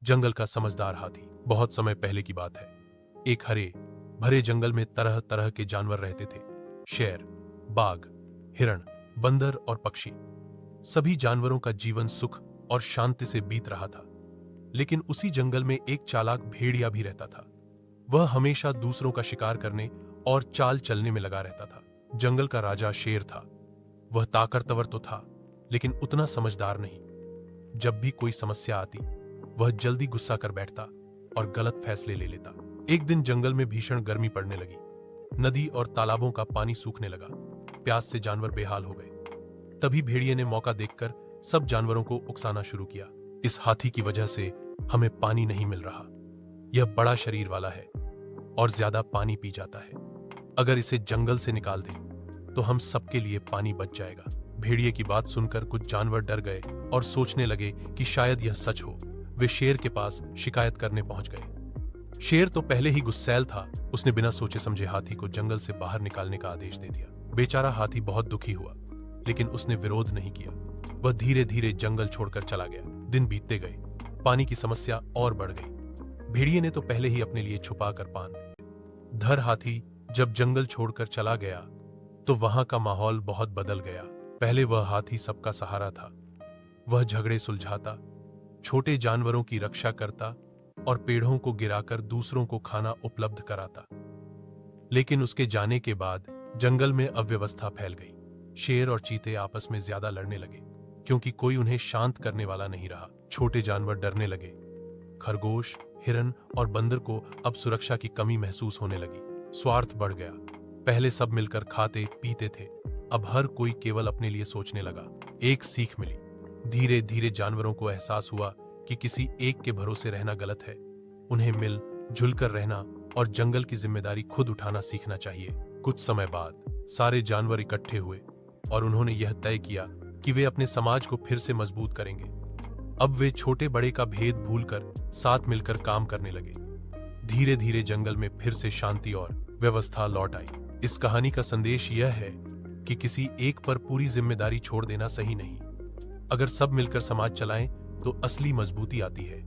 जंगल का समझदार हाथी। बहुत समय पहले की बात है। एक हरे भरे जंगल में तरह तरह के जानवर रहते थे। शेर, बाघ, हिरण, बंदर और पक्षी। सभी जानवरों का जीवन सुख और शांति से बीत रहा था। लेकिन उसी जंगल में एक चालाक भेड़िया भी रहता था। वह हमेशा दूसरों का शिकार करने और चाल चलने में लगा रहता था। जंगल का राजा शेर था। वह ताकतवर तो था, लेकिन उतना समझदार नहीं। जब भी कोई समस्या आती, वह जल्दी गुस्सा कर बैठता और गलत फैसले ले लेता। एक दिन जंगल में भीषण गर्मी पड़ने लगी। नदी और तालाबों का पानी सूखने लगा। प्यास से जानवर बेहाल हो गए। तभी भेड़िए ने मौका देखकर सब जानवरों को उकसाना शुरू किया। इस हाथी की वजह से हमें पानी नहीं मिल रहा। यह बड़ा शरीर वाला है और ज्यादा पानी पी जाता है। अगर इसे जंगल से निकाल दें तो हम सबके लिए पानी बच जाएगा। भेड़िए की बात सुनकर कुछ जानवर डर गए और सोचने लगे कि शायद यह सच हो। वे शेर के पास शिकायत करने पहुंच गए। शेर तो पहले ही गुस्सैल था। उसने बिना सोचे समझे हाथी को जंगल से बाहर निकालने का आदेश दे दिया। बेचारा हाथी बहुत दुखी हुआ, लेकिन उसने विरोध नहीं किया। वह धीरे धीरे जंगल छोड़कर चला गया। दिन बीतते गए, पानी की समस्या और बढ़ गई। भेड़िए ने तो पहले ही अपने लिए छुपा कर पान धर। हाथी जब जंगल छोड़कर चला गया तो वहां का माहौल बहुत बदल गया। पहले वह हाथी सबका सहारा था। वह झगड़े सुलझाता, छोटे जानवरों की रक्षा करता और पेड़ों को गिराकर दूसरों को खाना उपलब्ध कराता। लेकिन उसके जाने के बाद जंगल में अव्यवस्था फैल गई। शेर और चीते आपस में ज्यादा लड़ने लगे, क्योंकि कोई उन्हें शांत करने वाला नहीं रहा। छोटे जानवर डरने लगे। खरगोश, हिरन और बंदर को अब सुरक्षा की कमी महसूस होने लगी। स्वार्थ बढ़ गया। पहले सब मिलकर खाते पीते थे, अब हर कोई केवल अपने लिए सोचने लगा। एक सीख मिली। धीरे धीरे जानवरों को एहसास हुआ कि किसी एक के भरोसे रहना गलत है। उन्हें मिल जुलकर रहना और जंगल की जिम्मेदारी खुद उठाना सीखना चाहिए। कुछ समय बाद सारे जानवर इकट्ठे हुए और उन्होंने यह तय किया कि वे अपने समाज को फिर से मजबूत करेंगे। अब वे छोटे बड़े का भेद भूलकर साथ मिलकर काम करने लगे। धीरे धीरे जंगल में फिर से शांति और व्यवस्था लौट आई। इस कहानी का संदेश यह है कि किसी एक पर पूरी जिम्मेदारी छोड़ देना सही नहीं। अगर सब मिलकर समाज चलाएं तो असली मजबूती आती है।